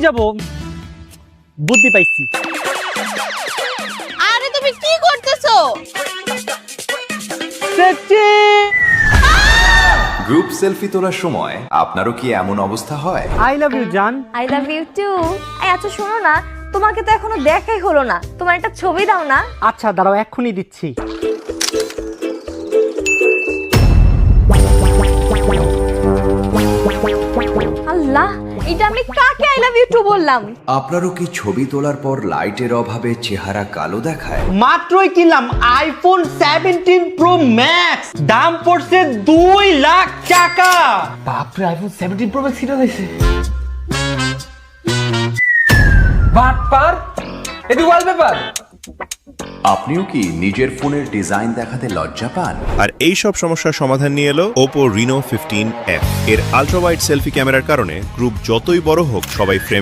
যাব বুদ্ধি পাইছি। আরে তুমি কি করতেছো? গ্রুপ সেলফি তোলার সময় আপনারও কি এমন অবস্থা হয়? আই লাভ ইউ জান। I love you too. আচ্ছা শোনো না, তোমাকে তো এখনো দেখাই হলো না, তোমার একটা ছবি দাও না। আচ্ছা দাঁড়াও, এক্ষুনি দিচ্ছি। আল্লাহ, এটা আমি কাকে আই লাভ ইউ টু বললাম? আপনারও কি ছবি তোলার পর লাইটের অভাবে চেহারা কালো দেখায়? মাত্রই কিনলাম আইফোন 17 প্রো ম্যাক্স, দাম পড়ছে 2 লাখ টাকা। বাপরে, আইফোন 17 প্রো ম্যাক্স কিনে দিয়েছে। বাটপার, এটি ওয়ালপেপার। আপনিও কি নিজের ফোনের ডিজাইন দেখাতে লজ্জা পান? আর এই সব সমস্যার সমাধান নিয়ে এলো Oppo Reno 15F। এর আলট্রা ওয়াইড সেলফি ক্যামেরার কারণে গ্রুপ যতই বড় হোক সবাই ফ্রেমে